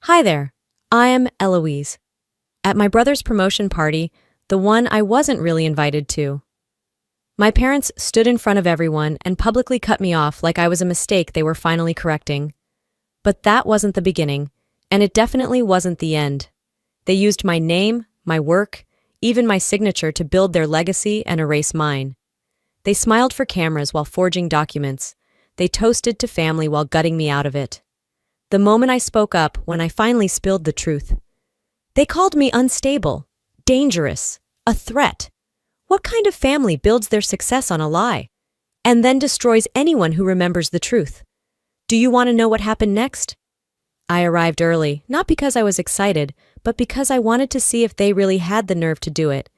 Hi there, I am Eloise. At my brother's promotion party, the one I wasn't really invited to, my parents stood in front of everyone and publicly cut me off like I was a mistake they were finally correcting. But that wasn't the beginning, and it definitely wasn't the end. They used my name, my work, even my signature to build their legacy and erase mine. They smiled for cameras while forging documents. They toasted to family while gutting me out of it. The moment I spoke up, when I finally spilled the truth, they called me unstable, dangerous, a threat. What kind of family builds their success on a lie, and then destroys anyone who remembers the truth? Do you want to know what happened next? I arrived early, not because I was excited, but because I wanted to see if they really had the nerve to do it.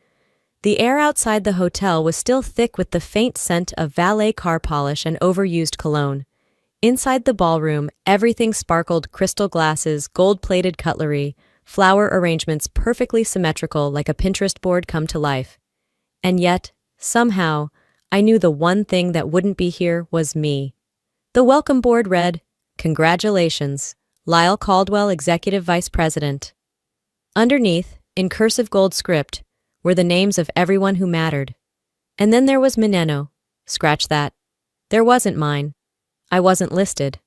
The air outside the hotel was still thick with the faint scent of valet car polish and overused cologne. Inside the ballroom, everything sparkled: crystal glasses, gold-plated cutlery, flower arrangements perfectly symmetrical like a Pinterest board come to life. And yet, somehow, I knew the one thing that wouldn't be here was me. The welcome board read, "Congratulations, Lyle Caldwell, Executive Vice President." Underneath, in cursive gold script, were the names of everyone who mattered. And then there was Mineno. Scratch that. There wasn't mine. I wasn't listed.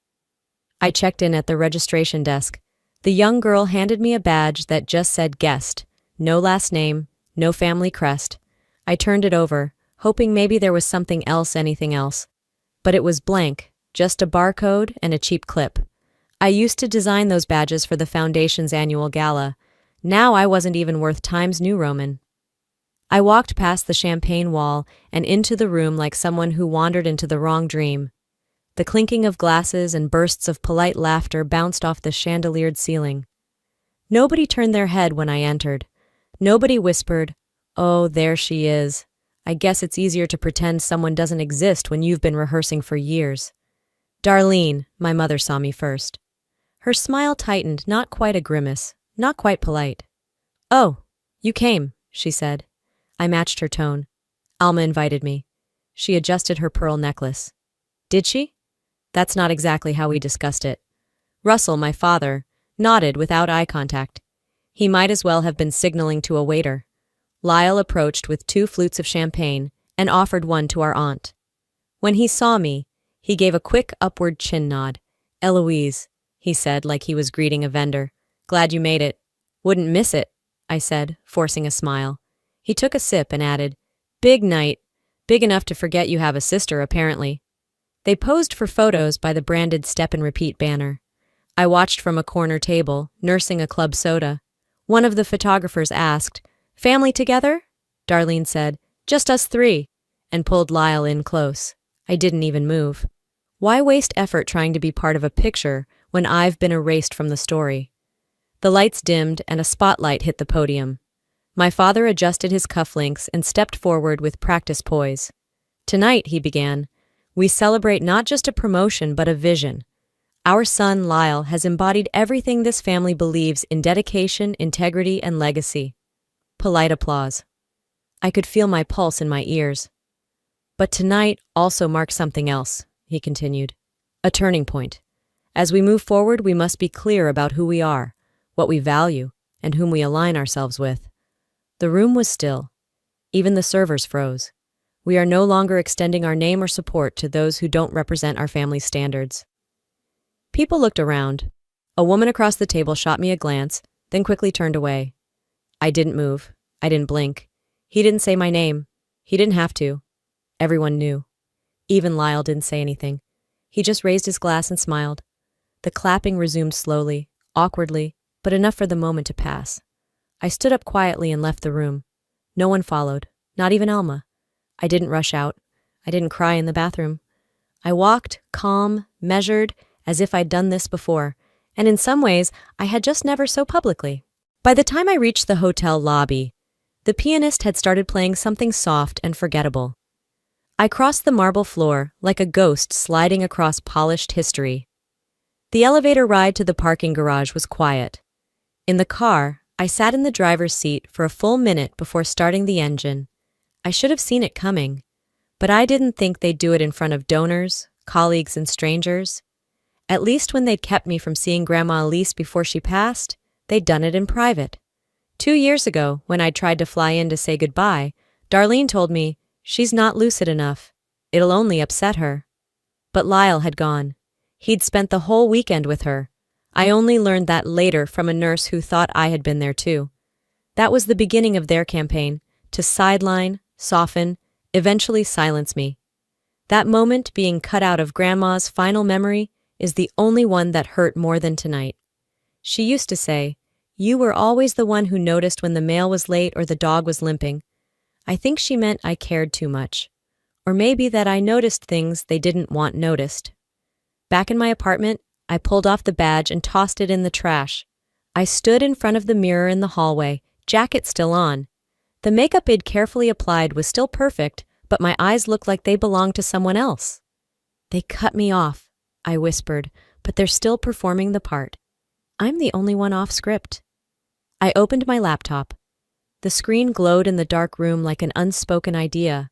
I checked in at the registration desk. The young girl handed me a badge that just said guest, no last name, no family crest. I turned it over, hoping maybe there was something else, anything else. But it was blank, just a barcode and a cheap clip. I used to design those badges for the Foundation's annual gala. Now I wasn't even worth Times New Roman. I walked past the champagne wall and into the room like someone who wandered into the wrong dream. The clinking of glasses and bursts of polite laughter bounced off the chandeliered ceiling. Nobody turned their head when I entered. Nobody whispered, "Oh, there she is. I guess it's easier to pretend someone doesn't exist when you've been rehearsing for years." Darlene, my mother, saw me first. Her smile tightened, not quite a grimace, not quite polite. "Oh, you came," she said. I matched her tone. "Alma invited me." She adjusted her pearl necklace. "Did she?" That's not exactly how we discussed it. Russell, my father, nodded without eye contact. He might as well have been signaling to a waiter. Lyle approached with 2 flutes of champagne and offered one to our aunt. When he saw me, he gave a quick upward chin nod. "Eloise," he said like he was greeting a vendor. "Glad you made it." "Wouldn't miss it," I said, forcing a smile. He took a sip and added, "Big night. Big enough to forget you have a sister, apparently." They posed for photos by the branded Step and Repeat banner. I watched from a corner table, nursing a club soda. One of the photographers asked, "Family together?" Darlene said, "Just us 3, and pulled Lyle in close. I didn't even move. Why waste effort trying to be part of a picture when I've been erased from the story? The lights dimmed and a spotlight hit the podium. My father adjusted his cufflinks and stepped forward with practice poise. "Tonight," he began, "we celebrate not just a promotion but a vision. Our son, Lyle, has embodied everything this family believes in: dedication, integrity, and legacy." Polite applause. I could feel my pulse in my ears. "But tonight also marks something else," he continued. "A turning point. As we move forward, we must be clear about who we are, what we value, and whom we align ourselves with." The room was still. Even the servers froze. We are no longer extending our name or support to those who don't represent our family's standards. People looked around. A woman across the table shot me a glance, then quickly turned away. I didn't move. I didn't blink. He didn't say my name. He didn't have to. Everyone knew. Even Lyle didn't say anything. He just raised his glass and smiled. The clapping resumed slowly, awkwardly, but enough for the moment to pass. I stood up quietly and left the room. No one followed, not even Alma. I didn't rush out. I didn't cry in the bathroom. I walked, calm, measured, as if I'd done this before, and in some ways, I had just never so publicly. By the time I reached the hotel lobby, the pianist had started playing something soft and forgettable. I crossed the marble floor like a ghost sliding across polished history. The elevator ride to the parking garage was quiet. In the car, I sat in the driver's seat for a full minute before starting the engine. I should have seen it coming, but I didn't think they'd do it in front of donors, colleagues, and strangers. At least when they'd kept me from seeing Grandma Elise before she passed, they'd done it in private. 2 years ago, when I tried to fly in to say goodbye, Darlene told me, "She's not lucid enough. It'll only upset her." But Lyle had gone. He'd spent the whole weekend with her. I only learned that later from a nurse who thought I had been there too. That was the beginning of their campaign, to sideline, soften, eventually silence me. That moment being cut out of Grandma's final memory is the only one that hurt more than tonight. She used to say, "You were always the one who noticed when the mail was late or the dog was limping." I think she meant I cared too much. Or maybe that I noticed things they didn't want noticed. Back in my apartment, I pulled off the badge and tossed it in the trash. I stood in front of the mirror in the hallway, jacket still on. The makeup I'd carefully applied was still perfect, but my eyes looked like they belonged to someone else. "They cut me off," I whispered, "but they're still performing the part. I'm the only one off script." I opened my laptop. The screen glowed in the dark room like an unspoken idea.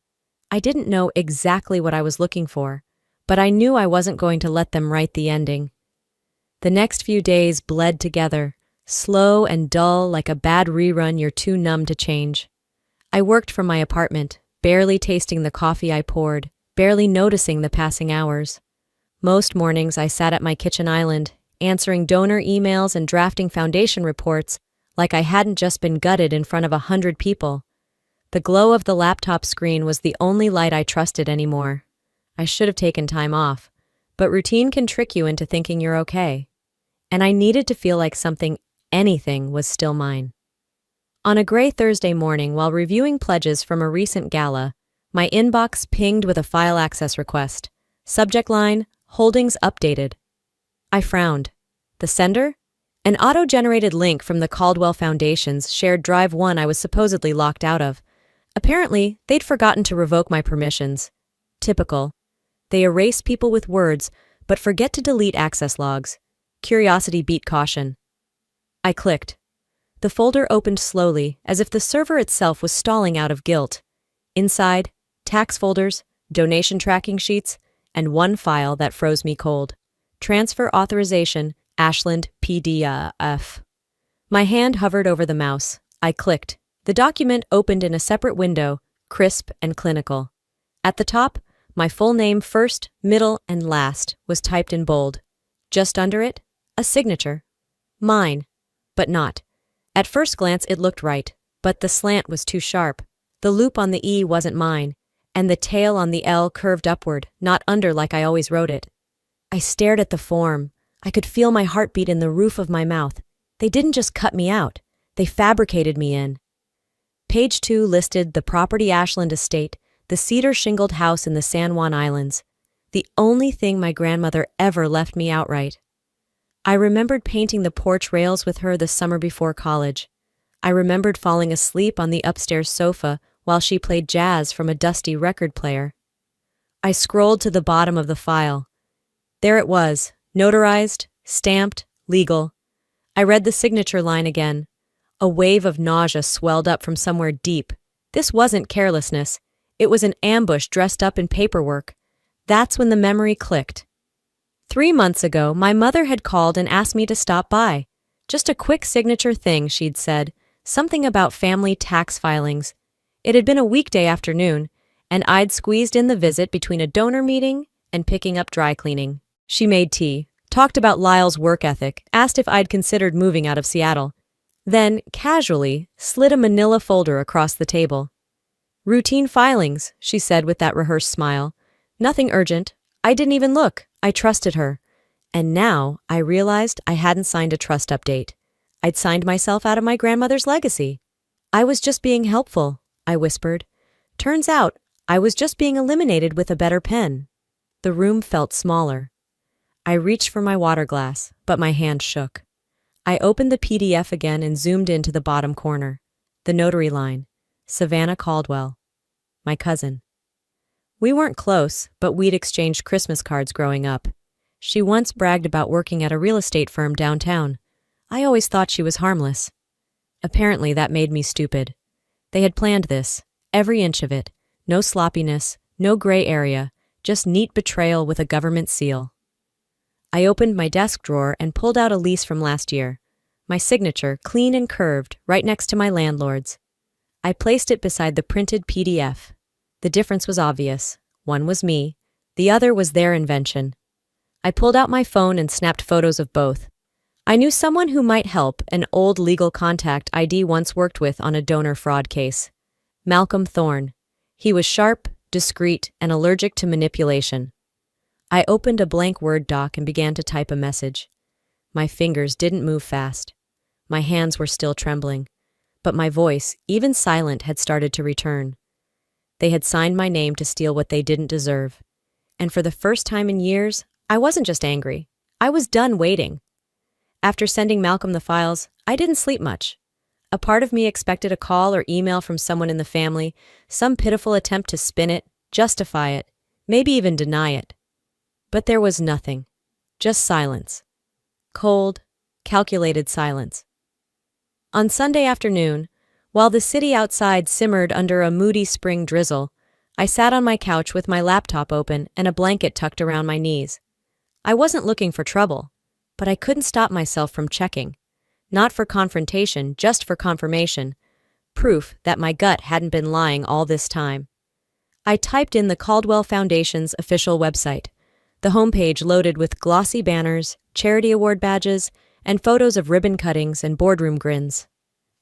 I didn't know exactly what I was looking for, but I knew I wasn't going to let them write the ending. The next few days bled together, slow and dull like a bad rerun you're too numb to change. I worked from my apartment, barely tasting the coffee I poured, barely noticing the passing hours. Most mornings I sat at my kitchen island, answering donor emails and drafting foundation reports like I hadn't just been gutted in front of 100 people. The glow of the laptop screen was the only light I trusted anymore. I should have taken time off, but routine can trick you into thinking you're okay. And I needed to feel like anything was still mine. On a gray Thursday morning while reviewing pledges from a recent gala, my inbox pinged with a file access request. Subject line, "Holdings updated." I frowned. The sender? An auto-generated link from the Caldwell Foundation's shared Drive 1 I was supposedly locked out of. Apparently, they'd forgotten to revoke my permissions. Typical. They erase people with words, but forget to delete access logs. Curiosity beat caution. I clicked. The folder opened slowly, as if the server itself was stalling out of guilt. Inside, tax folders, donation tracking sheets, and one file that froze me cold. Transfer authorization, Ashland PDF. My hand hovered over the mouse. I clicked. The document opened in a separate window, crisp and clinical. At the top, my full name first, middle, and last was typed in bold. Just under it, a signature. Mine, but not. At first glance it looked right, but the slant was too sharp. The loop on the E wasn't mine, and the tail on the L curved upward, not under like I always wrote it. I stared at the form. I could feel my heartbeat in the roof of my mouth. They didn't just cut me out. They fabricated me in. Page 2 listed the property Ashland Estate, the cedar-shingled house in the San Juan Islands. The only thing my grandmother ever left me outright. I remembered painting the porch rails with her the summer before college. I remembered falling asleep on the upstairs sofa while she played jazz from a dusty record player. I scrolled to the bottom of the file. There it was, notarized, stamped, legal. I read the signature line again. A wave of nausea swelled up from somewhere deep. This wasn't carelessness. It was an ambush dressed up in paperwork. That's when the memory clicked. 3 months ago, my mother had called and asked me to stop by. Just a quick signature thing, she'd said. Something about family tax filings. It had been a weekday afternoon, and I'd squeezed in the visit between a donor meeting and picking up dry cleaning. She made tea, talked about Lyle's work ethic, asked if I'd considered moving out of Seattle. Then, casually, slid a manila folder across the table. "Routine filings," she said with that rehearsed smile. "Nothing urgent. I didn't even look. I trusted her." And now I realized I hadn't signed a trust update. I'd signed myself out of my grandmother's legacy. "I was just being helpful," I whispered. Turns out, I was just being eliminated with a better pen. The room felt smaller. I reached for my water glass, but my hand shook. I opened the PDF again and zoomed into the bottom corner. The notary line. Savannah Caldwell. My cousin. We weren't close, but we'd exchanged Christmas cards growing up. She once bragged about working at a real estate firm downtown. I always thought she was harmless. Apparently that made me stupid. They had planned this, every inch of it. No sloppiness, no gray area, just neat betrayal with a government seal. I opened my desk drawer and pulled out a lease from last year. My signature, clean and curved, right next to my landlord's. I placed it beside the printed PDF. The difference was obvious. One was me, the other was their invention. I pulled out my phone and snapped photos of both. I knew someone who might help, an old legal contact ID once worked with on a donor fraud case. Malcolm Thorne. He was sharp, discreet, and allergic to manipulation. I opened a blank Word doc and began to type a message. My fingers didn't move fast. My hands were still trembling. But my voice, even silent, had started to return. They had signed my name to steal what they didn't deserve. And for the first time in years, I wasn't just angry. I was done waiting. After sending Malcolm the files, I didn't sleep much. A part of me expected a call or email from someone in the family, some pitiful attempt to spin it, justify it, maybe even deny it. But there was nothing. Just silence. Cold, calculated silence. On Sunday afternoon, while the city outside simmered under a moody spring drizzle, I sat on my couch with my laptop open and a blanket tucked around my knees. I wasn't looking for trouble, but I couldn't stop myself from checking. Not for confrontation, just for confirmation. Proof that my gut hadn't been lying all this time. I typed in the Caldwell Foundation's official website, the homepage loaded with glossy banners, charity award badges, and photos of ribbon cuttings and boardroom grins.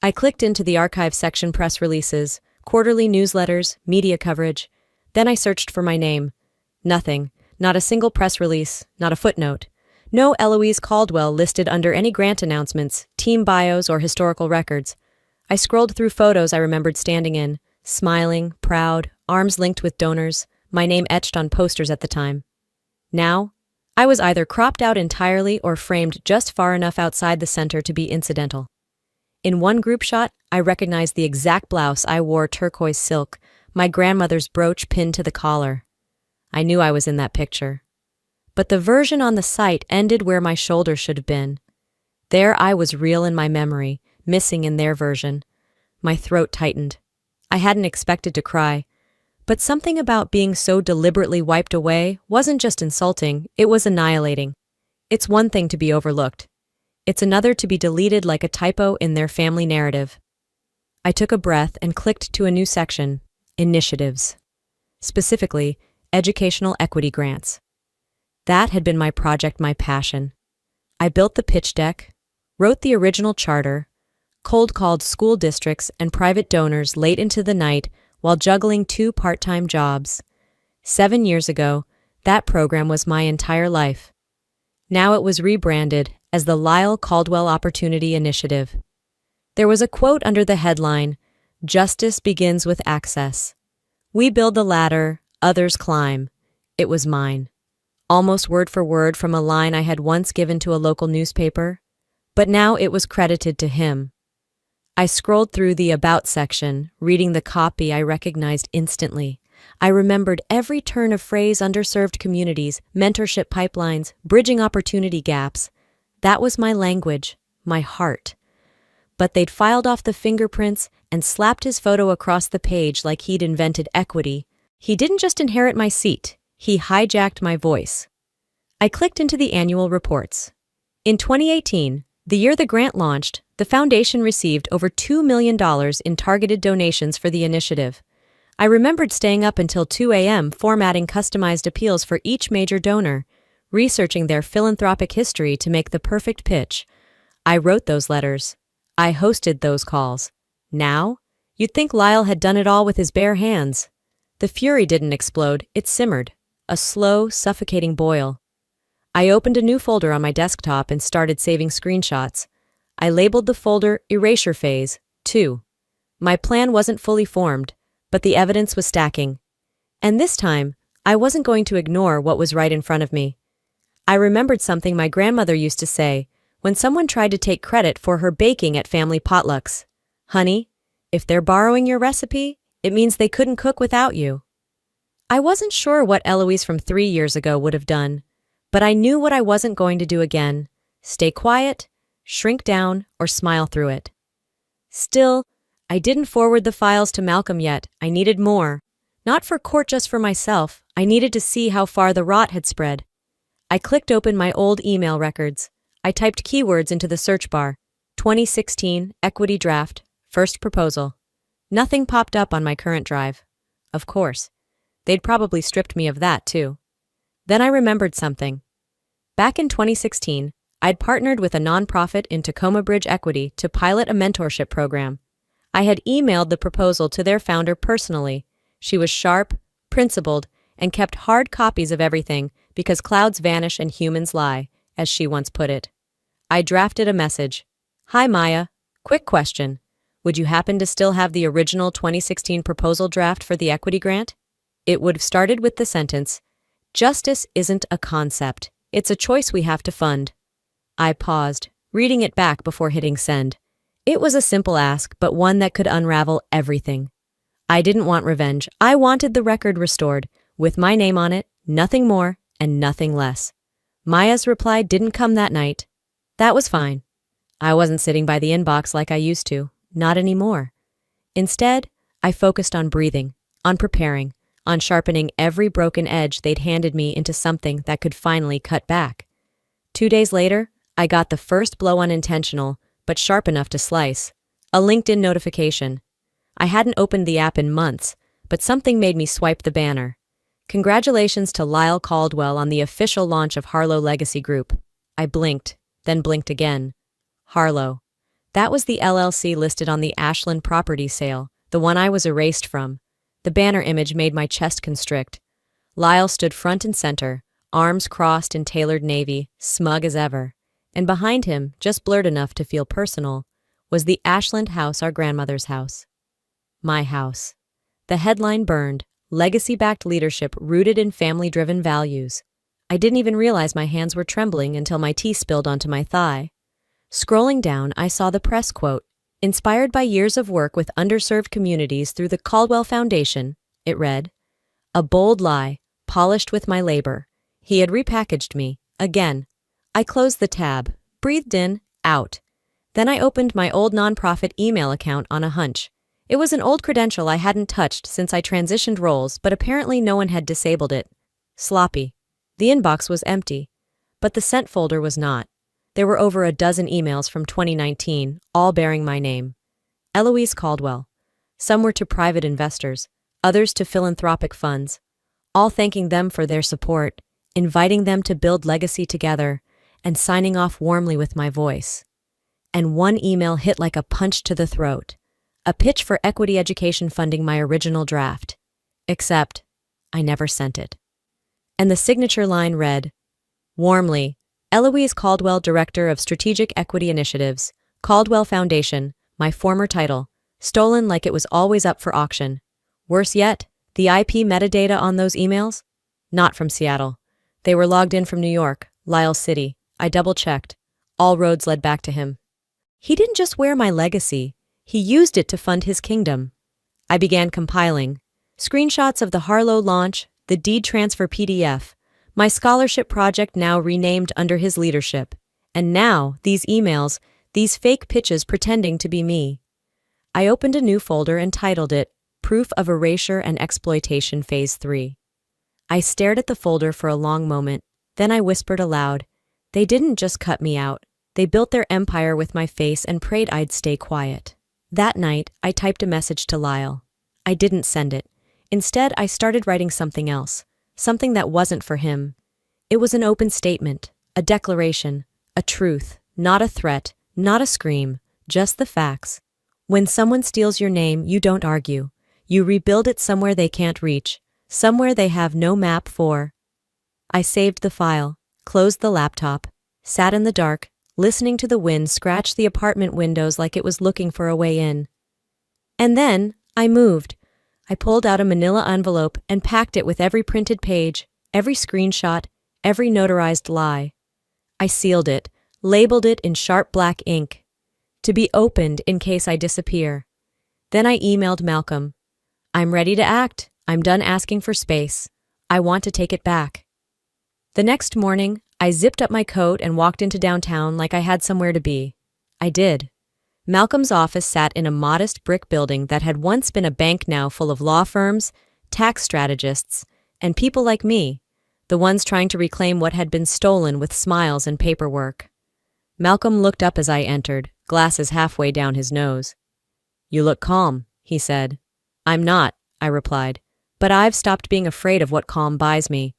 I clicked into the archive section: press releases, quarterly newsletters, media coverage. Then I searched for my name. Nothing. Not a single press release, not a footnote. No Eloise Caldwell listed under any grant announcements, team bios, or historical records. I scrolled through photos I remembered standing in, smiling, proud, arms linked with donors, my name etched on posters at the time. Now, I was either cropped out entirely or framed just far enough outside the center to be incidental. In one group shot, I recognized the exact blouse I wore, turquoise silk, my grandmother's brooch pinned to the collar. I knew I was in that picture. But the version on the site ended where my shoulder should have been. There I was real in my memory, missing in their version. My throat tightened. I hadn't expected to cry. But something about being so deliberately wiped away wasn't just insulting, it was annihilating. It's one thing to be overlooked. It's another to be deleted like a typo in their family narrative. I took a breath and clicked to a new section, Initiatives. Specifically, Educational Equity Grants. That had been my project, my passion. I built the pitch deck, wrote the original charter, cold-called school districts and private donors late into the night while juggling 2 part-time jobs. 7 years ago, that program was my entire life. Now it was rebranded as the Lyle Caldwell Opportunity Initiative. There was a quote under the headline, "Justice begins with access. We build the ladder, others climb." It was mine. Almost word for word from a line I had once given to a local newspaper, but now it was credited to him. I scrolled through the About section, reading the copy I recognized instantly. I remembered every turn of phrase: underserved communities, mentorship pipelines, bridging opportunity gaps. That was my language, my heart. But they'd filed off the fingerprints and slapped his photo across the page like he'd invented equity. He didn't just inherit my seat. He hijacked my voice. I clicked into the annual reports. In 2018, the year the grant launched, the foundation received over $2 million in targeted donations for the initiative. I remembered staying up until 2 a.m. formatting customized appeals for each major donor, researching their philanthropic history to make the perfect pitch. I wrote those letters. I hosted those calls. Now, you'd think Lyle had done it all with his bare hands. The fury didn't explode, it simmered. A slow, suffocating boil. I opened a new folder on my desktop and started saving screenshots. I labeled the folder Erasure Phase 2. My plan wasn't fully formed, but the evidence was stacking. And this time, I wasn't going to ignore what was right in front of me. I remembered something my grandmother used to say when someone tried to take credit for her baking at family potlucks. "Honey, if they're borrowing your recipe, it means they couldn't cook without you." I wasn't sure what Eloise from 3 years ago would have done, but I knew what I wasn't going to do again: stay quiet, shrink down, or smile through it. Still, I didn't forward the files to Malcolm yet. I needed more. Not for court, just for myself. I needed to see how far the rot had spread. I clicked open my old email records. I typed keywords into the search bar. 2016 equity draft, first proposal. Nothing popped up on my current drive. Of course. They'd probably stripped me of that, too. Then I remembered something. Back in 2016, I'd partnered with a nonprofit in Tacoma Bridge Equity to pilot a mentorship program. I had emailed the proposal to their founder personally. She was sharp, principled, and kept hard copies of everything because clouds vanish and humans lie, as she once put it. I drafted a message. Hi Maya, quick question. Would you happen to still have the original 2016 proposal draft for the equity grant? It would have started with the sentence, "Justice isn't a concept, it's a choice we have to fund." I paused, reading it back before hitting send. It was a simple ask, but one that could unravel everything. I didn't want revenge. I wanted the record restored, with my name on it, nothing more and nothing less. Maya's reply didn't come that night. That was fine. I wasn't sitting by the inbox like I used to, not anymore. Instead, I focused on breathing, on preparing, on sharpening every broken edge they'd handed me into something that could finally cut back. 2 days later, I got the first blow unintentional, but sharp enough to slice. A LinkedIn notification. I hadn't opened the app in months, but something made me swipe the banner. Congratulations to Lyle Caldwell on the official launch of Harlow Legacy Group. I blinked, then blinked again. Harlow. That was the LLC listed on the Ashland property sale, the one I was erased from. The banner image made my chest constrict. Lyle stood front and center, arms crossed in tailored navy, smug as ever. And behind him, just blurred enough to feel personal, was the Ashland house, our grandmother's house. My house. The headline burned, legacy-backed leadership rooted in family-driven values. I didn't even realize my hands were trembling until my tea spilled onto my thigh. Scrolling down, I saw the press quote. Inspired by years of work with underserved communities through the Caldwell Foundation, it read, "A bold lie, polished with my labor. He had repackaged me, again." I closed the tab, breathed in, out. Then I opened my old nonprofit email account on a hunch. It was an old credential I hadn't touched since I transitioned roles, but apparently no one had disabled it. Sloppy. The inbox was empty, but the sent folder was not. There were over a dozen emails from 2019, all bearing my name. Eloise Caldwell. Some were to private investors, others to philanthropic funds, all thanking them for their support, inviting them to build legacy together, and signing off warmly with my voice. And one email hit like a punch to the throat. A pitch for equity education funding my original draft. Except, I never sent it. And the signature line read, "Warmly, Eloise Caldwell, Director of Strategic Equity Initiatives, Caldwell Foundation, my former title, stolen like it was always up for auction. Worse yet, the IP metadata on those emails? Not from Seattle. They were logged in from New York, Lyle City. I double-checked. All roads led back to him. He didn't just wear my legacy. He used it to fund his kingdom. I began compiling. Screenshots of the Harlow launch, the deed transfer PDF, my scholarship project now renamed under his leadership. And now, these emails, these fake pitches pretending to be me. I opened a new folder and titled it, Proof of Erasure and Exploitation Phase 3. I stared at the folder for a long moment. Then I whispered aloud, "They didn't just cut me out. They built their empire with my face and prayed I'd stay quiet." That night, I typed a message to Lyle. I didn't send it. Instead, I started writing something else, something that wasn't for him. It was an open statement, a declaration, a truth, not a threat, not a scream, just the facts. When someone steals your name, you don't argue. You rebuild it somewhere they can't reach, somewhere they have no map for. I saved the file, closed the laptop, sat in the dark, listening to the wind scratch the apartment windows like it was looking for a way in. And then, I moved. I pulled out a manila envelope and packed it with every printed page, every screenshot, every notarized lie. I sealed it, labeled it in sharp black ink, to be opened in case I disappear. Then I emailed Malcolm. "I'm ready to act. I'm done asking for space. I want to take it back." The next morning, I zipped up my coat and walked into downtown like I had somewhere to be. I did. Malcolm's office sat in a modest brick building that had once been a bank, now full of law firms, tax strategists, and people like me. the ones trying to reclaim what had been stolen with smiles and paperwork. Malcolm looked up as I entered, glasses halfway down his nose. "You look calm," he said. "I'm not," I replied, "but I've stopped being afraid of what calm buys me."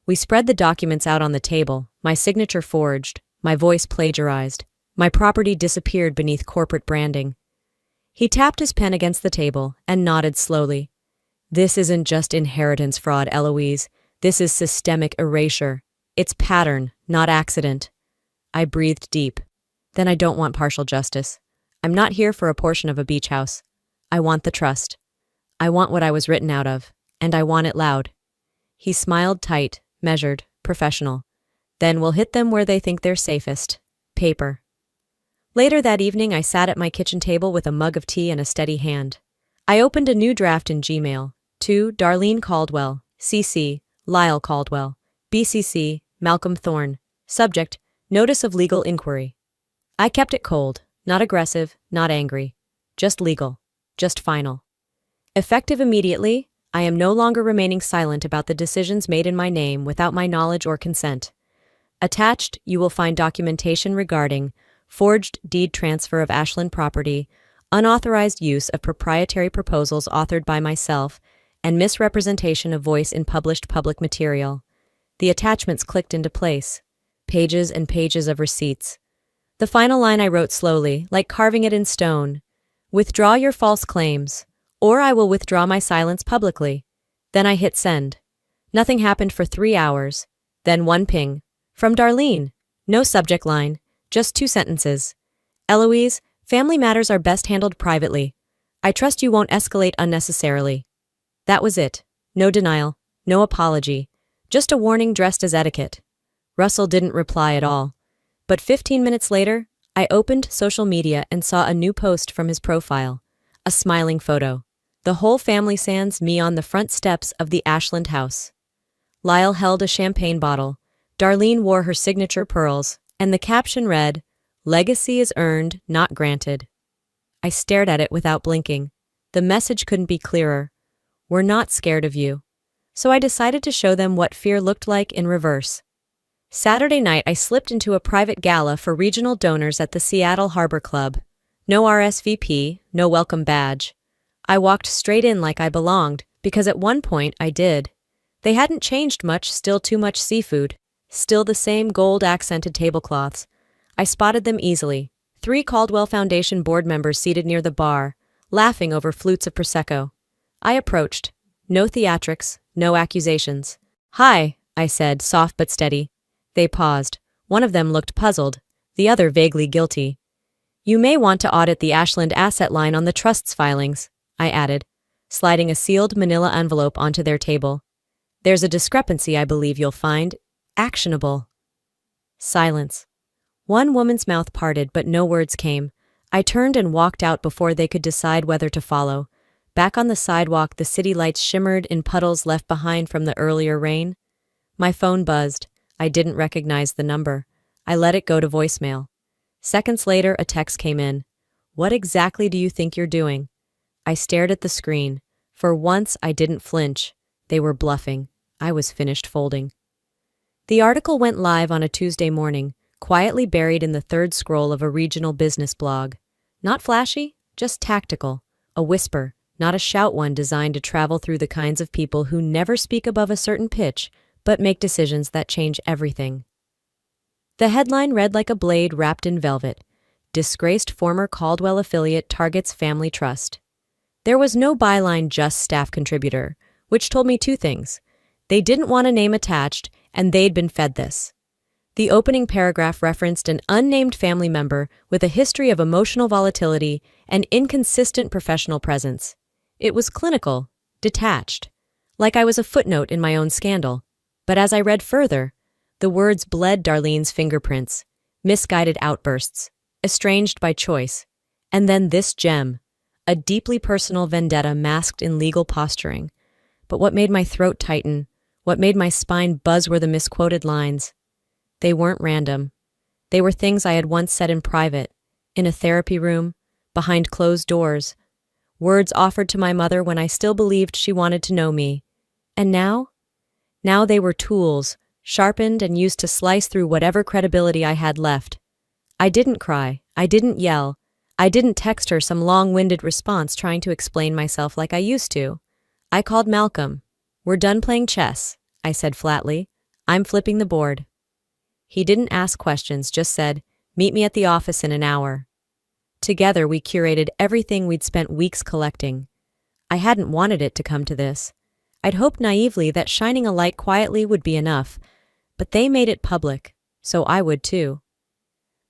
We spread the documents out on the table, my signature forged, my voice plagiarized, my property disappeared beneath corporate branding. He tapped his pen against the table and nodded slowly. "This isn't just inheritance fraud, Eloise. This is systemic erasure. It's pattern, not accident." I breathed deep. "Then I don't want partial justice. I'm not here for a portion of a beach house. I want the trust. I want what I was written out of, and I want it loud." He smiled tight, measured, professional. "Then we'll hit them where they think they're safest. Paper." Later that evening, I sat at my kitchen table with a mug of tea and a steady hand. I opened a new draft in Gmail. To Darlene Caldwell, CC, Lyle Caldwell, BCC, Malcolm Thorne. Subject, Notice of Legal Inquiry. I kept it cold, not aggressive, not angry. Just legal. Just final. Effective immediately, I am no longer remaining silent about the decisions made in my name without my knowledge or consent. Attached, you will find documentation regarding forged deed transfer of Ashland property, unauthorized use of proprietary proposals authored by myself, and misrepresentation of voice in published public material. The attachments clicked into place. Pages and pages of receipts. The final line I wrote slowly, like carving it in stone. "Withdraw your false claims, or I will withdraw my silence publicly." Then I hit send. Nothing happened for 3 hours. Then one ping. From Darlene. No subject line, just 2 sentences. "Eloise, family matters are best handled privately. I trust you won't escalate unnecessarily." That was it. No denial, no apology. Just a warning dressed as etiquette. Russell didn't reply at all. But 15 minutes later, I opened social media and saw a new post from his profile. A smiling photo. The whole family sans me on the front steps of the Ashland house. Lyle held a champagne bottle. Darlene wore her signature pearls, and the caption read, "Legacy is earned, not granted." I stared at it without blinking. The message couldn't be clearer. We're not scared of you. So I decided to show them what fear looked like in reverse. Saturday night, I slipped into a private gala for regional donors at the Seattle Harbor Club. No RSVP, no welcome badge. I walked straight in like I belonged, because at one point I did. They hadn't changed much, still too much seafood. Still the same gold-accented tablecloths. I spotted them easily. 3 Caldwell Foundation board members seated near the bar, laughing over flutes of Prosecco. I approached. No theatrics, no accusations. "Hi," I said, soft but steady. They paused. One of them looked puzzled, the other vaguely guilty. "You may want to audit the Ashland asset line on the trust's filings," I added, sliding a sealed manila envelope onto their table. "There's a discrepancy I believe you'll find actionable." Silence. One woman's mouth parted, but no words came. I turned and walked out before they could decide whether to follow. Back on the sidewalk, the city lights shimmered in puddles left behind from the earlier rain. My phone buzzed. I didn't recognize the number. I let it go to voicemail. Seconds later, a text came in. "What exactly do you think you're doing?" I stared at the screen. For once, I didn't flinch. They were bluffing. I was finished folding. The article went live on a Tuesday morning, quietly buried in the third scroll of a regional business blog. Not flashy, just tactical. A whisper, not a shout one designed to travel through the kinds of people who never speak above a certain pitch, but make decisions that change everything. The headline read like a blade wrapped in velvet. Disgraced former Caldwell affiliate targets family trust. There was no byline, just staff contributor, which told me 2 things. They didn't want a name attached, and they'd been fed this. The opening paragraph referenced an unnamed family member with a history of emotional volatility and inconsistent professional presence. It was clinical, detached, like I was a footnote in my own scandal. But as I read further, the words bled Darlene's fingerprints, misguided outbursts, estranged by choice, and then this gem, a deeply personal vendetta masked in legal posturing. But what made my throat tighten, what made my spine buzz were the misquoted lines. They weren't random. They were things I had once said in private, in a therapy room, behind closed doors, words offered to my mother when I still believed she wanted to know me. And now? Now they were tools, sharpened and used to slice through whatever credibility I had left. I didn't cry. I didn't yell. I didn't text her some long-winded response trying to explain myself like I used to. I called Malcolm. "We're done playing chess," I said flatly. "I'm flipping the board." He didn't ask questions, just said, "Meet me at the office in an hour." Together we curated everything we'd spent weeks collecting. I hadn't wanted it to come to this. I'd hoped naively that shining a light quietly would be enough, but they made it public, so I would too.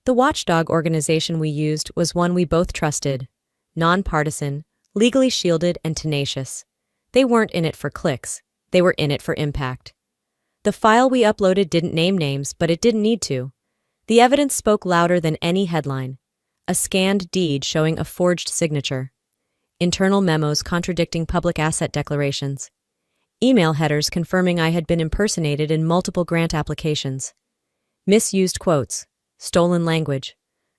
The watchdog organization we used was one we both trusted, nonpartisan, legally shielded, and tenacious. They weren't in it for clicks, they were in it for impact. The file we uploaded didn't name names, but it didn't need to. The evidence spoke louder than any headline. A scanned deed showing a forged signature. Internal memos contradicting public asset declarations. Email headers confirming I had been impersonated in multiple grant applications. Misused quotes. Stolen language.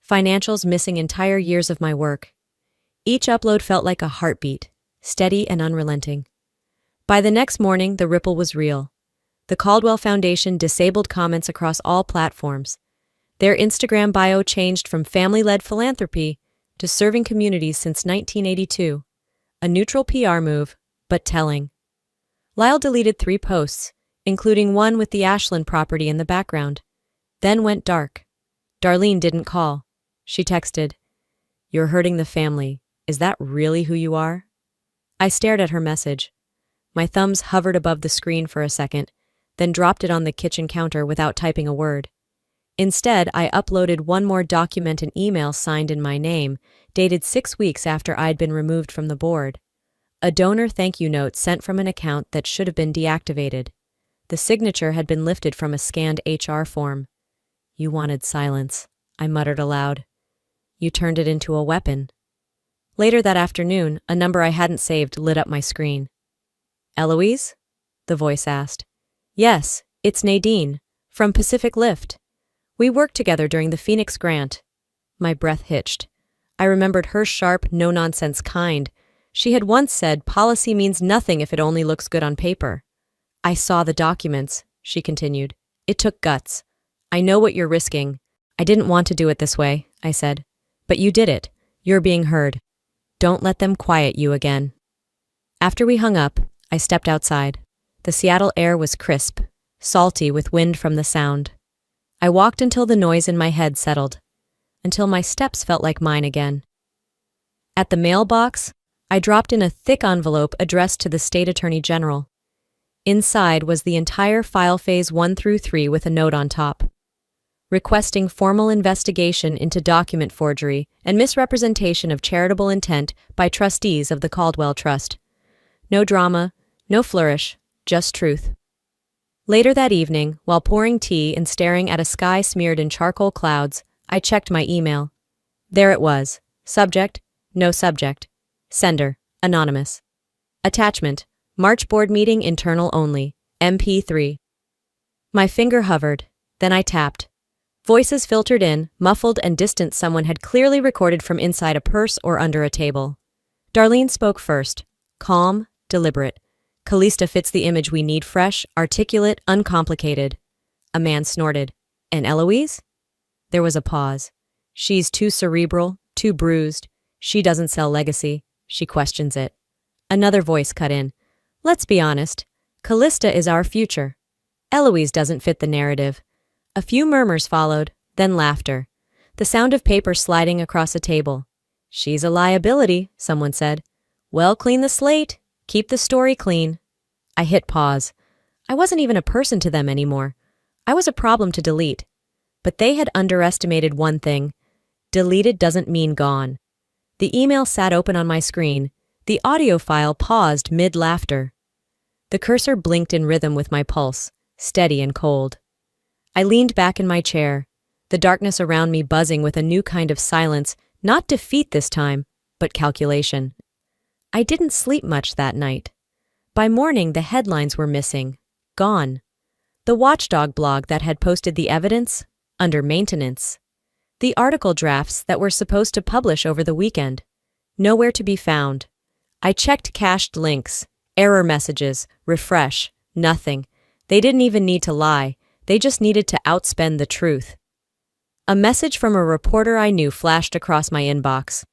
Financials missing entire years of my work. Each upload felt like a heartbeat, steady and unrelenting. By the next morning, the ripple was real. The Caldwell Foundation disabled comments across all platforms. Their Instagram bio changed from family-led philanthropy to serving communities since 1982. A neutral PR move, but telling. Lyle deleted 3 posts, including one with the Ashland property in the background, then went dark. Darlene didn't call. She texted, "You're hurting the family. Is that really who you are?" I stared at her message. My thumbs hovered above the screen for a second, then dropped it on the kitchen counter without typing a word. Instead, I uploaded one more document, an email signed in my name, dated 6 weeks after I'd been removed from the board. A donor thank you note sent from an account that should have been deactivated. The signature had been lifted from a scanned HR form. "You wanted silence," I muttered aloud. "You turned it into a weapon." Later that afternoon, a number I hadn't saved lit up my screen. "Eloise?" the voice asked. "Yes, it's Nadine, from Pacific Lift. We worked together during the Phoenix grant." My breath hitched. I remembered her sharp, no-nonsense kind. She had once said, "Policy means nothing if it only looks good on paper." "I saw the documents," she continued. "It took guts. I know what you're risking." "I didn't want to do it this way," I said. "But you did it. You're being heard. Don't let them quiet you again." After we hung up, I stepped outside. The Seattle air was crisp, salty with wind from the sound. I walked until the noise in my head settled, until my steps felt like mine again. At the mailbox, I dropped in a thick envelope addressed to the State Attorney General. Inside was the entire file phase 1 through 3 with a note on top, requesting formal investigation into document forgery and misrepresentation of charitable intent by trustees of the Caldwell Trust. No drama, no flourish, just truth. Later that evening, while pouring tea and staring at a sky smeared in charcoal clouds, I checked my email. There it was. Subject, no subject. Sender, anonymous. Attachment, March board meeting internal only, MP3. My finger hovered, then I tapped. Voices filtered in, muffled and distant. Someone had clearly recorded from inside a purse or under a table. Darlene spoke first, calm, deliberate. "Callista fits the image we need, fresh, articulate, uncomplicated." A man snorted. "And Eloise?" There was a pause. "She's too cerebral, too bruised. She doesn't sell legacy. She questions it." Another voice cut in. "Let's be honest. Callista is our future. Eloise doesn't fit the narrative." A few murmurs followed, then laughter. The sound of paper sliding across a table. "She's a liability," someone said. "Well, clean the slate. Keep the story clean." I hit pause. I wasn't even a person to them anymore. I was a problem to delete. But they had underestimated one thing. Deleted doesn't mean gone. The email sat open on my screen. The audio file paused mid-laughter. The cursor blinked in rhythm with my pulse, steady and cold. I leaned back in my chair, the darkness around me buzzing with a new kind of silence, not defeat this time, but calculation. I didn't sleep much that night. By morning, the headlines were missing, gone. The Watchdog blog that had posted the evidence, under maintenance. The article drafts that were supposed to publish over the weekend, nowhere to be found. I checked cached links, error messages, refresh, nothing. They didn't even need to lie, they just needed to outspend the truth. A message from a reporter I knew flashed across my inbox.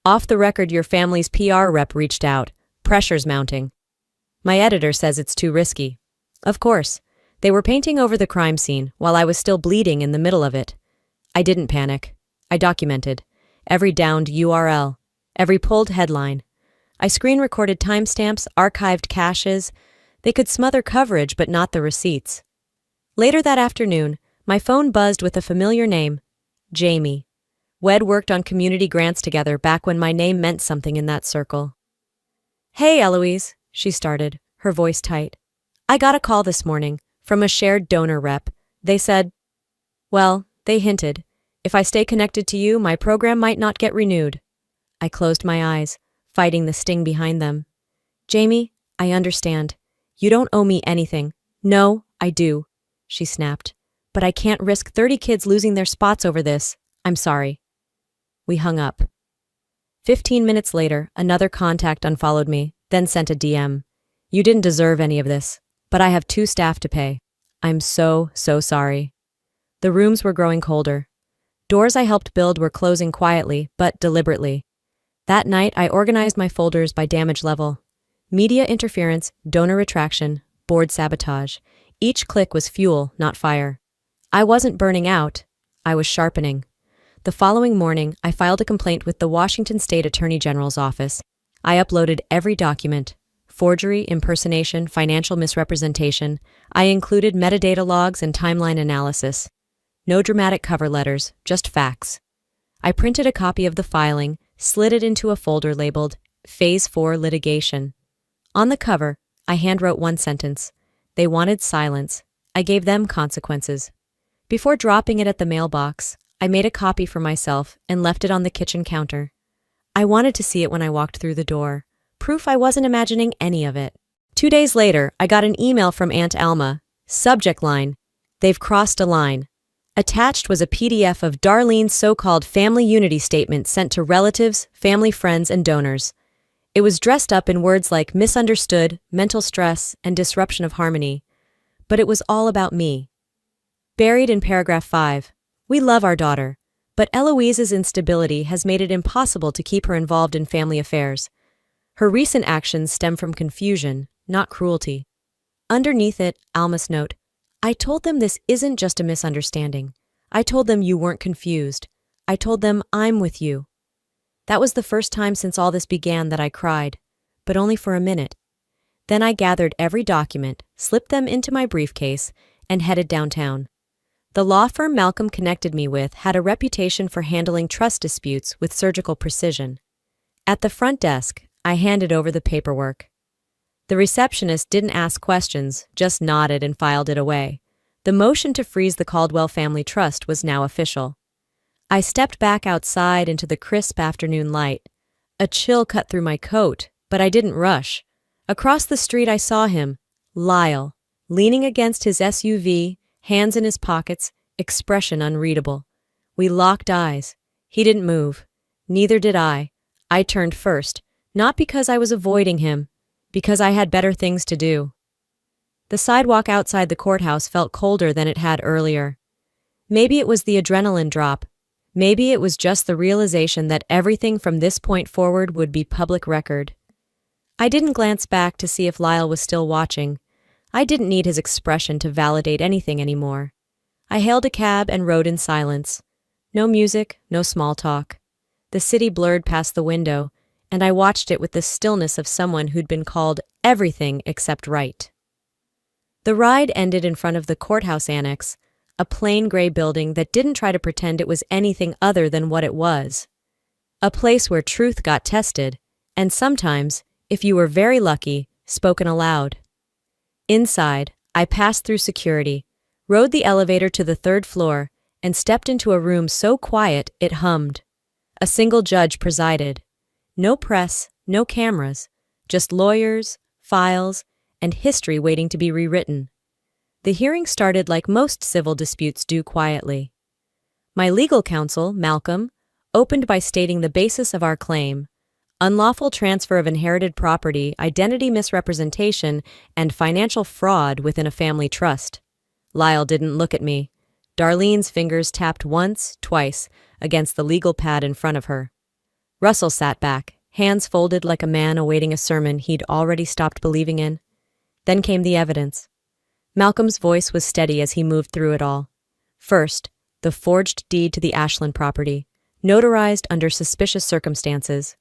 Off the record, your family's PR rep reached out. Pressure's mounting. My editor says it's too risky. Of course. They were painting over the crime scene while I was still bleeding in the middle of it. I didn't panic. I documented. Every downed URL. Every pulled headline. I screen-recorded timestamps, archived caches. They could smother coverage but not the receipts. Later that afternoon, my phone buzzed with a familiar name. Jamie. We'd worked on community grants together back when my name meant something in that circle. Hey, Eloise, she started, her voice tight. I got a call this morning from a shared donor rep. They said, well, they hinted, if I stay connected to you, my program might not get renewed. I closed my eyes, fighting the sting behind them. Jamie, I understand. You don't owe me anything. No, I do, she snapped. But I can't risk 30 kids losing their spots over this. I'm sorry. We hung up. 15 minutes later, another contact unfollowed me, then sent a DM. You didn't deserve any of this, but I have 2 staff to pay. I'm so sorry. The rooms were growing colder. Doors I helped build were closing quietly, but deliberately. That night, I organized my folders by damage level. Media interference, donor retraction, board sabotage. Each click was fuel, not fire. I wasn't burning out. I was sharpening. The following morning, I filed a complaint with the Washington State Attorney General's office. I uploaded every document. Forgery, impersonation, financial misrepresentation. I included metadata logs and timeline analysis. No dramatic cover letters, just facts. I printed a copy of the filing, slid it into a folder labeled Phase 4 Litigation. On the cover, I handwrote one sentence. They wanted silence. I gave them consequences. Before dropping it at the mailbox, I made a copy for myself and left it on the kitchen counter. I wanted to see it when I walked through the door. Proof I wasn't imagining any of it. 2 days later, I got an email from Aunt Alma. Subject line, they've crossed a line. Attached was a PDF of Darlene's so-called family unity statement sent to relatives, family friends, and donors. It was dressed up in words like misunderstood, mental stress, and disruption of harmony. But it was all about me. Buried in paragraph 5, we love our daughter, but Eloise's instability has made it impossible to keep her involved in family affairs. Her recent actions stem from confusion, not cruelty. Underneath it, Alma's note, I told them this isn't just a misunderstanding. I told them you weren't confused. I told them I'm with you. That was the first time since all this began that I cried, but only for a minute. Then I gathered every document, slipped them into my briefcase, and headed downtown. The law firm Malcolm connected me with had a reputation for handling trust disputes with surgical precision. At the front desk, I handed over the paperwork. The receptionist didn't ask questions, just nodded and filed it away. The motion to freeze the Caldwell Family Trust was now official. I stepped back outside into the crisp afternoon light. A chill cut through my coat, but I didn't rush. Across the street I saw him, Lyle, leaning against his SUV, hands in his pockets, expression unreadable. We locked eyes. He didn't move. Neither did I. I turned first, not because I was avoiding him, because I had better things to do. The sidewalk outside the courthouse felt colder than it had earlier. Maybe it was the adrenaline drop. Maybe it was just the realization that everything from this point forward would be public record. I didn't glance back to see if Lyle was still watching. I didn't need his expression to validate anything anymore. I hailed a cab and rode in silence. No music, no small talk. The city blurred past the window, and I watched it with the stillness of someone who'd been called everything except right. The ride ended in front of the courthouse annex, a plain gray building that didn't try to pretend it was anything other than what it was. A place where truth got tested, and sometimes, if you were very lucky, spoken aloud. Inside, I passed through security, rode the elevator to the 3rd floor, and stepped into a room so quiet it hummed. A single judge presided. No press, no cameras, just lawyers, files, and history waiting to be rewritten. The hearing started like most civil disputes do, quietly. My legal counsel, Malcolm, opened by stating the basis of our claim. unlawful transfer of inherited property, identity misrepresentation, and financial fraud within a family trust. Lyle didn't look at me. Darlene's fingers tapped once, twice, against the legal pad in front of her. Russell sat back, hands folded like a man awaiting a sermon he'd already stopped believing in. Then came the evidence. Malcolm's voice was steady as he moved through it all. First, the forged deed to the Ashland property, notarized under suspicious circumstances.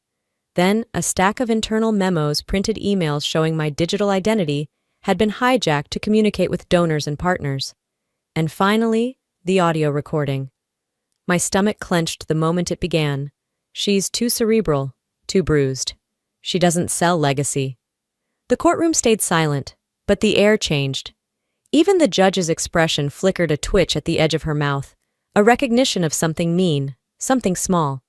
Then, a stack of internal memos, printed emails showing my digital identity, had been hijacked to communicate with donors and partners. And finally, the audio recording. My stomach clenched the moment it began. She's too cerebral, too bruised. She doesn't sell legacy. The courtroom stayed silent, but the air changed. Even the judge's expression flickered a twitch at the edge of her mouth, a recognition of something mean, something small.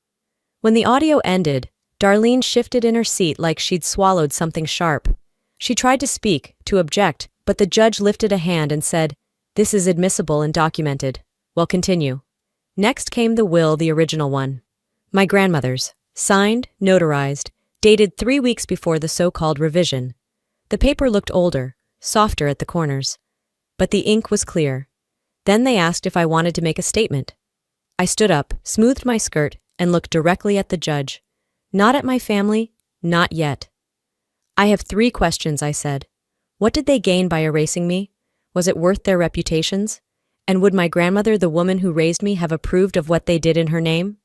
When the audio ended, Darlene shifted in her seat like she'd swallowed something sharp. She tried to speak, to object, but the judge lifted a hand and said, "This is admissible and documented. Well, continue." Next came the will, the original one. My grandmother's, signed, notarized, dated 3 weeks before the so-called revision. The paper looked older, softer at the corners. But the ink was clear. Then they asked if I wanted to make a statement. I stood up, smoothed my skirt, and looked directly at the judge. Not at my family, not yet. "I have 3 questions," I said. What did they gain by erasing me? Was it worth their reputations? And would my grandmother, the woman who raised me, have approved of what they did in her name?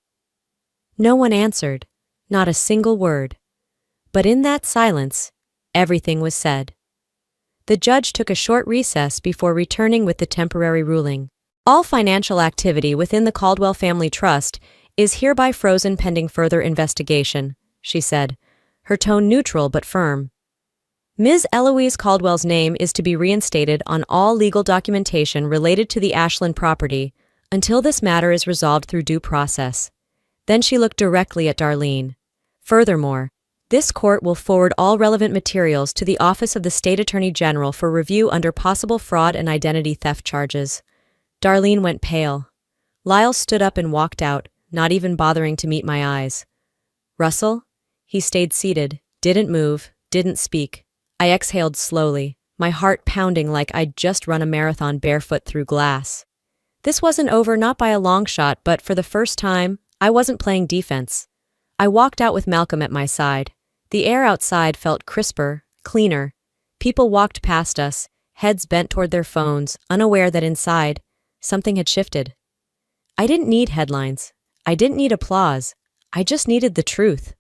No one answered, not a single word. But in that silence, everything was said. The judge took a short recess before returning with the temporary ruling. All financial activity within the Caldwell Family Trust is hereby frozen pending further investigation, she said, her tone neutral but firm. Ms. Eloise Caldwell's name is to be reinstated on all legal documentation related to the Ashland property until this matter is resolved through due process. Then she looked directly at Darlene. Furthermore, this court will forward all relevant materials to the Office of the State Attorney General for review under possible fraud and identity theft charges. Darlene went pale. Lyle stood up and walked out, not even bothering to meet my eyes. Russell? He stayed seated, didn't move, didn't speak. I exhaled slowly, my heart pounding like I'd just run a marathon barefoot through glass. This wasn't over, not by a long shot, but for the first time, I wasn't playing defense. I walked out with Malcolm at my side. The air outside felt crisper, cleaner. People walked past us, heads bent toward their phones, unaware that inside, something had shifted. I didn't need headlines. I didn't need applause. I just needed the truth.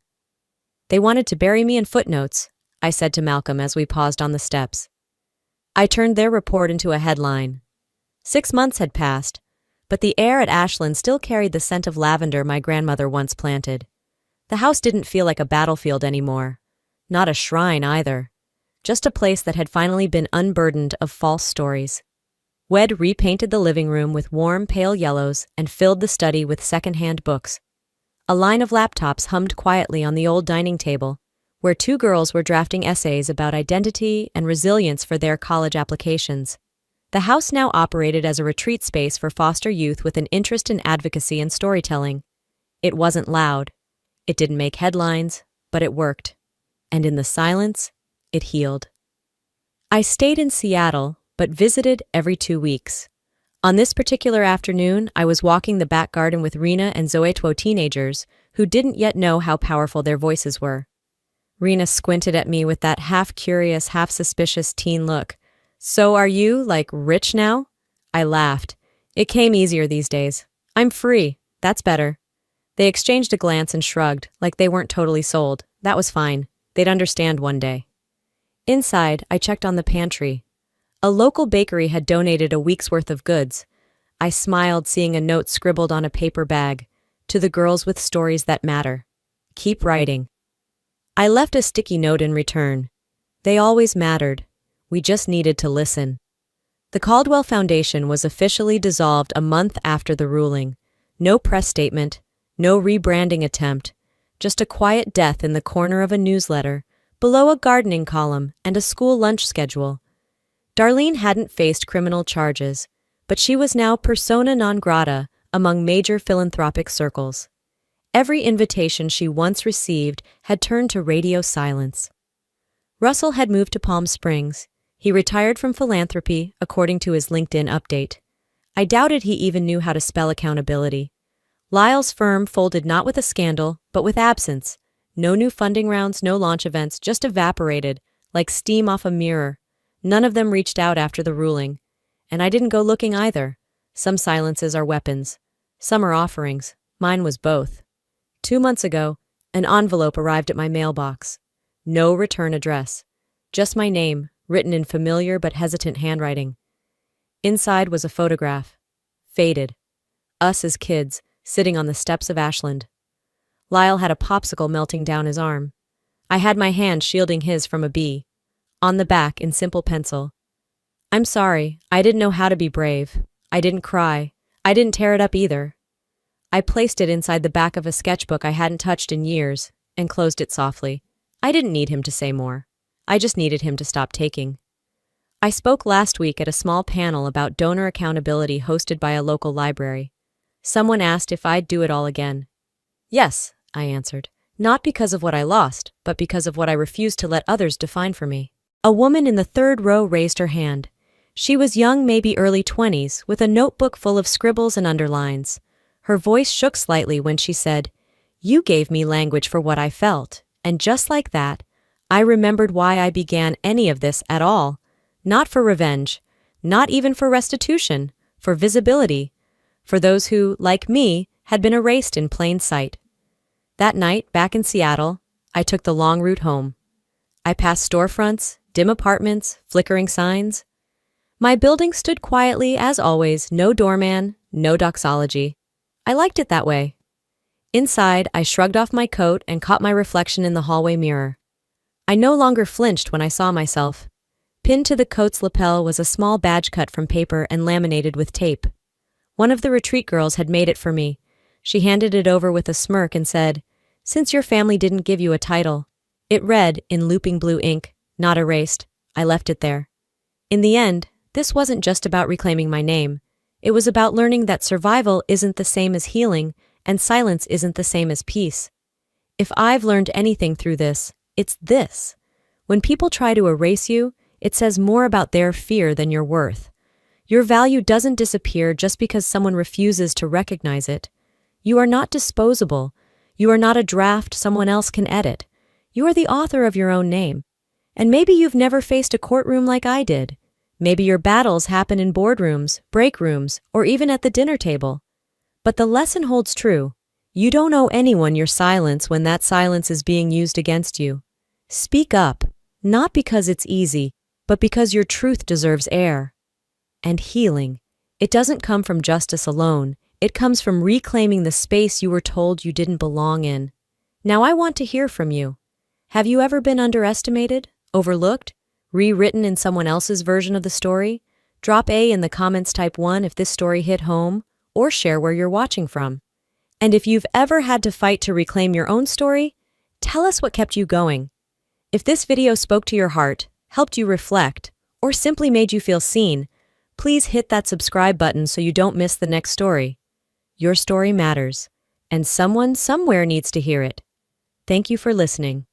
They wanted to bury me in footnotes, I said to Malcolm as we paused on the steps. I turned their report into a headline. 6 months had passed, but the air at Ashland still carried the scent of lavender my grandmother once planted. The house didn't feel like a battlefield anymore. Not a shrine either. Just a place that had finally been unburdened of false stories. Wed repainted the living room with warm, pale yellows and filled the study with second-hand books. A line of laptops hummed quietly on the old dining table, where 2 girls were drafting essays about identity and resilience for their college applications. The house now operated as a retreat space for foster youth with an interest in advocacy and storytelling. It wasn't loud. It didn't make headlines, but it worked. And in the silence, it healed. I stayed in Seattle, but visited every 2 weeks. On this particular afternoon, I was walking the back garden with Rena and Zoetwo, teenagers who didn't yet know how powerful their voices were. Rena squinted at me with that half-curious, half-suspicious teen look. "So are you, like, rich now?" I laughed. It came easier these days. "I'm free. That's better." They exchanged a glance and shrugged, like they weren't totally sold. That was fine. They'd understand one day. Inside, I checked on the pantry. A local bakery had donated a week's worth of goods. I smiled, seeing a note scribbled on a paper bag. "To the girls with stories that matter. Keep writing." I left a sticky note in return. They always mattered. We just needed to listen. The Caldwell Foundation was officially dissolved a month after the ruling. No press statement, no rebranding attempt, just a quiet death in the corner of a newsletter, below a gardening column and a school lunch schedule. Darlene hadn't faced criminal charges, but she was now persona non grata among major philanthropic circles. Every invitation she once received had turned to radio silence. Russell had moved to Palm Springs. He retired from philanthropy, according to his LinkedIn update. I doubted he even knew how to spell accountability. Lyle's firm folded not with a scandal, but with absence. No new funding rounds, no launch events, just evaporated, like steam off a mirror. None of them reached out after the ruling. And I didn't go looking either. Some silences are weapons. Some are offerings. Mine was both. 2 months ago, an envelope arrived at my mailbox. No return address. Just my name, written in familiar but hesitant handwriting. Inside was a photograph. Faded. Us as kids, sitting on the steps of Ashland. Lyle had a popsicle melting down his arm. I had my hand shielding his from a bee. On the back, in simple pencil. I'm sorry, I didn't know how to be brave. I didn't cry. I didn't tear it up either. I placed it inside the back of a sketchbook I hadn't touched in years, and closed it softly. I didn't need him to say more. I just needed him to stop taking. I spoke last week at a small panel about donor accountability hosted by a local library. Someone asked if I'd do it all again. Yes, I answered. Not because of what I lost, but because of what I refused to let others define for me. A woman in the third row raised her hand. She was young, maybe early 20s, with a notebook full of scribbles and underlines. Her voice shook slightly when she said, "You gave me language for what I felt." And just like that, I remembered why I began any of this at all. Not for revenge, not even for restitution, for visibility, for those who, like me, had been erased in plain sight. That night, back in Seattle, I took the long route home. I passed storefronts, dim apartments, flickering signs. My building stood quietly, as always, no doorman, no doxology. I liked it that way. Inside, I shrugged off my coat and caught my reflection in the hallway mirror. I no longer flinched when I saw myself. Pinned to the coat's lapel was a small badge cut from paper and laminated with tape. One of the retreat girls had made it for me. She handed it over with a smirk and said, "Since your family didn't give you a title." It read, in looping blue ink, not erased. I left it there. In the end, this wasn't just about reclaiming my name. It was about learning that survival isn't the same as healing, and silence isn't the same as peace. If I've learned anything through this, it's this. When people try to erase you, it says more about their fear than your worth. Your value doesn't disappear just because someone refuses to recognize it. You are not disposable. You are not a draft someone else can edit. You are the author of your own name. And maybe you've never faced a courtroom like I did. Maybe your battles happen in boardrooms, break rooms, or even at the dinner table. But the lesson holds true. You don't owe anyone your silence when that silence is being used against you. Speak up, not because it's easy, but because your truth deserves air. And healing. It doesn't come from justice alone. It comes from reclaiming the space you were told you didn't belong in. Now I want to hear from you. Have you ever been underestimated, overlooked, rewritten in someone else's version of the story? Drop A in the comments, type 1 if this story hit home, or share where you're watching from. And if you've ever had to fight to reclaim your own story, tell us what kept you going. If this video spoke to your heart, helped you reflect, or simply made you feel seen, please hit that subscribe button so you don't miss the next story. Your story matters, and someone somewhere needs to hear it. Thank you for listening.